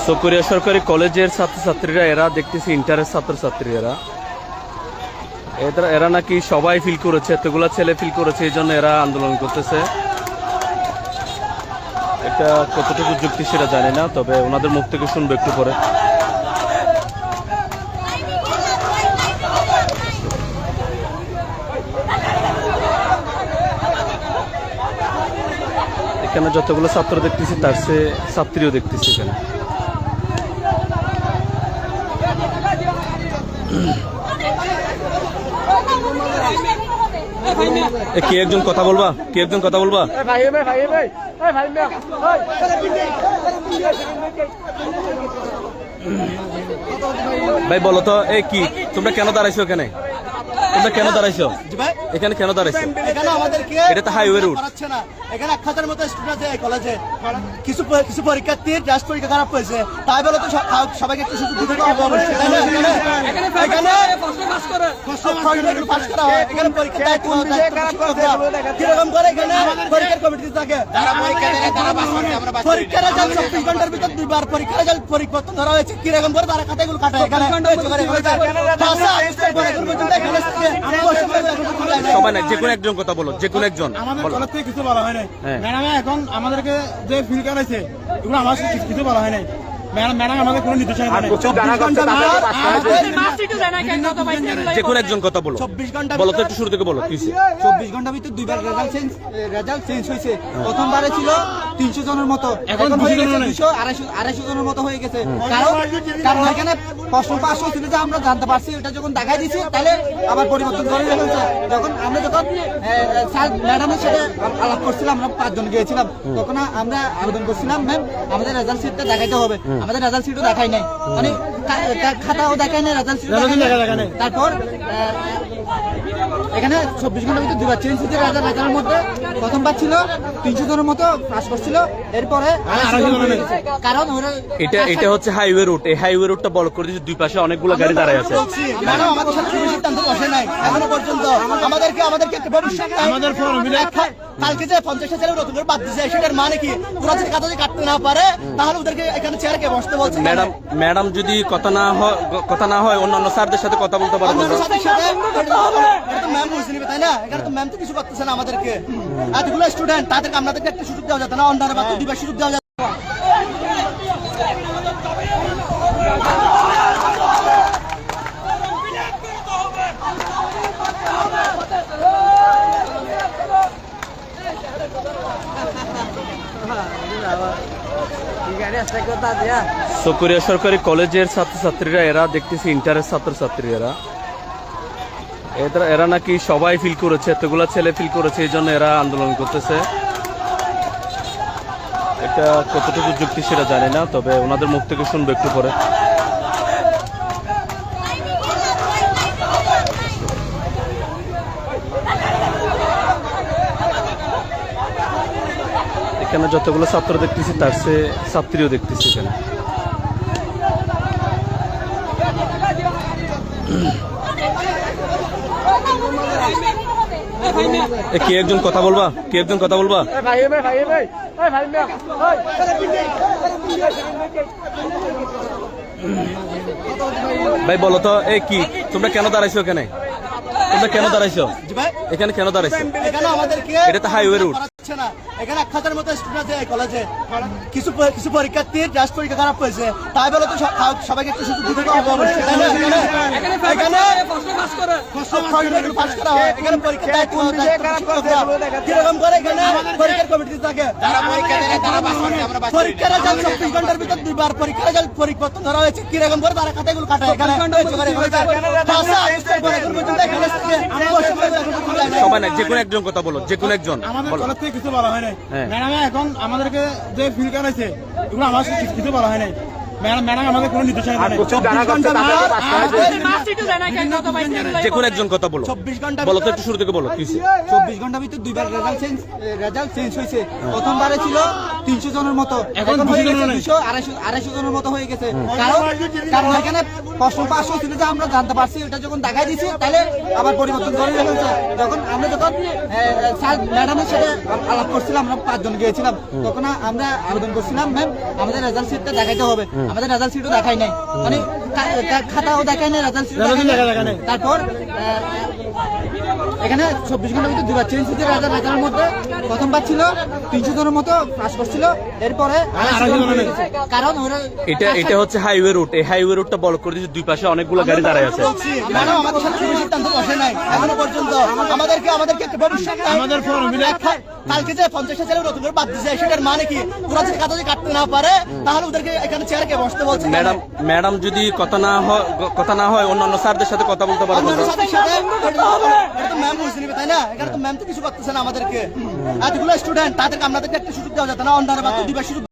চকরিয়া সরকারি কলেজের ছাত্রছাত্রীরা, এরা দেখতেছি ইন্টারের ছাত্রছাত্রীরা, এরা নাকি সবাই ফিল করেছে, এতগুলা ছেলে ফিল করেছে, এই জন্য এরা আন্দোলন করতেছে। এটা কতটুকু যুক্তি সেটা জানি না, তবে ওনাদের মুখ থেকে শুনবো একটু পরে। এখানে যতগুলো ছাত্র দেখতেছি তার চেয়ে ছাত্রীও দেখতেছি এখানে। কি একজন কথা বলবা? কি একজন কথা বলবা? ভাই বলো তো, এই কি তোমরা কেন দাঁড়াইছো এখানে? তোমরা কেন দাঁড়াইছো এখানে? কেন দাঁড়াইছো? এটা তো হাইওয়ে রুট। এখানে 1000 মতো স্টুডেন্ট আছে এই কলেজে। কিছু পরীক্ষার্থী জাস্ট পরীক্ষা খারাপ হয়েছে, তাই বলে তো সবাইকে একটু সুযোগ দিতে হবে অবশ্যই। এখানে পাস করা হয়, এখানে পরীক্ষা কিরকম করে এখানে পরীক্ষার কমিটি থাকে। পরীক্ষার রেজাল্ট 24 ঘন্টার ভিতর 2 বার পরীক্ষার রেজাল্ট পরিবর্তন ধরা হয়েছে। কিরকম করে তারা খাতাগুলো কাটায় এখানে সবাই না, যে কোনো একজন কথা বলো, যে কোনো একজন। আমাদের কলেজ থেকে কিছু বলা হয় নাই ম্যাডামে, এখন আমাদেরকে যে ফিল করাইছে এগুলো আমার কিছু বলা হয় নাই। ম্যাডাম আমাদের কোনো নির্দেশনা দেয় নাই। যে কোনো একজন কথা বলো, 24 ঘন্টা বলো তো, একটু শুরু থেকে বলো। 24 ঘন্টার ভিতর 2 বার রেজাল্ট চেঞ্জ হয়েছে। প্রথমবারে ছিল 300 জনের মতো, এখন হয়ে গেছে 200-250 জনের মতো হয়ে গেছে। কারণ এখানে প্রশ্ন পাস হয়েছিল যে আমরা জানতে পারছি, এটা যখন দেখাই দিছি তাহলে আবার পরিবর্তন করে ফেলছে। যখন স্যার ম্যাডামের সাথে আলাপ করছিলাম, আমরা 5 জন গিয়েছিলাম, তখন আমরা আবেদন করছিলাম, ম্যাম আমাদের রেজাল্ট শিটটা দেখাইতে হবে। আমাদের রেজাল্ট শিটও দেখাই নাই, মানে খাতাও দেখাই নাই, রেজাল্ট শিটও দেখাই নাই। তারপর এখানে 24 ঘন্টার ভিতরে 2 বার চেঞ্জ হয়েছে। রেজাল্টের মধ্যে প্রথমবার ছিল 300 জনের মতো পাস করছিল, এরপরে কারণ এটা হচ্ছে হাইওয়ে রুট। এই হাইওয়ে রুটটা ব্লক করে দিয়েছে, দুই পাশে অনেকগুলো গাড়ি দাঁড়ায় আছে। আমাদের সাথে সিদ্ধান্ত বসে নাই এখনো পর্যন্ত। আমাদেরকে একটা ভবিষ্যৎ আমাদের কালকে যে 50টা ছেলে নতুন করে বাদ দিয়েছে, সেটার মানে কি? ওরা যদি কাগজে কাটতে না পারে তাহলে ওদেরকে এখানে চেয়ারে কে বসতে বলছে? ম্যাডাম যদি কথা না হয় অন্যান্য স্যারদের সাথে কথা বলতে পারবো। ম্যাম বুঝে নিবে, তাই না? এখানে তো ম্যাম তো কিছু করতেছে না আমাদেরকে। এতগুলো স্টুডেন্ট, তাদেরকে আমাদেরকে একটা সুযোগ দেওয়া যেত না? অন্যান্য বাদ দিবার সুযোগ দেওয়া যেত। চকরিয়া সরকারি কলেজের ছাত্রছাত্রীরা, এরা দেখতেছি ইন্টারের ছাত্রছাত্রীরা, এরা নাকি সবাই ফিল করেছে, এতগুলা ছেলে ফিল করেছে, এই জন্য এরা আন্দোলন করতেছে। এটা কতটুকু যুক্তি সেটা জানি না, তবে ওনাদের মুখ থেকে শুনবো একটু পরে। এখানে যতগুলো ছাত্র দেখতেছি তার চেয়ে ছাত্রীও দেখতেছি এখানে। কি একজন কথা বলবা? কি একজন কথা বলবা? ভাই বলো তো, এই কি তোমরা কেন দাঁড়াইছো এখানে? তোমরা কেন দাঁড়াইছো এখানে? কেন দাঁড়াইছো? এটা তো হাইওয়ে রুট। এখানে 1000 মতো স্টুডেন্ট আছে এই কলেজে। কিছু পরীক্ষার্থী জাস্ট পরীক্ষা খারাপ হয়েছে, তাই বলে তো সবাইকে একটু সুযোগ দিতে হবে অবশ্যই। পাস করা হয়, এখানে পরীক্ষা কিরকম করে এখানে পরীক্ষার কমিটি থাকে। পরীক্ষার রেজাল্ট 24 ঘন্টার ভিতর 2 বার পরীক্ষার রেজাল্ট পরিবর্তন ধরা হয়েছে। কিরকম করে তারা খাতাগুলো কাটায় এখানে সবাই না, যে কোনো একজন কথা বলো, যে কোনো একজন। আমাদের কলেজ থেকে কিছু বলা হয় নাই ম্যাডামে, এখন আমাদেরকে যে ফিল করাইছে এগুলো আমার কিছু বলা হয় নাই। ম্যাডাম আমাদের কোনো নির্দেশনা দেয় নাই। যে কোনো একজন কথা বলো 24 ঘন্টা বলো তো একটু শুরু থেকে বলো কি হয়েছে? 24 ঘন্টার ভিতরে দুইবার রেজাল্ট চেঞ্জ হয়েছে। প্রথমবারে ছিল 300 জনের মতো, এখন হয়ে গেছে 200 250 জনের মতো হয়ে গেছে। কারণ এখানে প্রশ্ন পাস হয়েছিল যে আমরা জানতে পারছি, এটা যখন দেখাই দিছি তাহলে আবার পরিবর্তন করে রেখেছে। যখন স্যার ম্যাডামের সাথে আলাপ করছিলাম, আমরা 5 জন গিয়েছিলাম, তখন আমরা আবেদন করছিলাম ম্যাম আমাদের রেজাল্ট শিটটা দেখাইতে হবে। আমাদের রেজাল্ট শিটও দেখাই নাই, মানে খাতাও দেখাই নাই, রেজাল্ট শিট দেখাই নাই। তারপর এখানে 24 ঘন্টার ভিতরে দুবার চেঞ্জ হয়েছে। রেজাল্টের মধ্যে প্রথমবার ছিল 300 জনের মতো পাস করছিল, এরপরে 250 জন হয়ে গেছে। কারণ ওরা এটা হচ্ছে হাইওয়ে রুট, এই হাইওয়ে রুটটা ব্লক করে দিয়েছে, দুই পাশে অনেকগুলো গাড়ি দাঁড়ায় আছে। ম্যাডাম আমাদের সাথে কোনো সিদ্ধান্ত বসে নাই এখনো পর্যন্ত। আমাদেরকে একটা ভবিষ্যৎ আমাদের ফর্মুলা কালকে যে 50টা ছেলে নতুন করে বাদ দিছে, সেটার মানে কি? ওরা যদি কাগজে কাটতে না পারে তাহলে ওদেরকে এখানে চেয়ারে কে বসতে বলছে? ম্যাডাম যদি কথা না হয় অন্যান্য স্যারদের সাথে কথা বলতে পারে। আমাদের সাথে এটা তো ম্যাম বুঝে নিবে, তাই না? এখানে তো ম্যাম তো কিছু করতেছে না আমাদেরকে। এতগুলো স্টুডেন্ট, তাদেরকে আমাদেরকে একটা সুযোগ দেওয়া যেত না? অন্যান্য বাচ্চা দিবার সুযোগ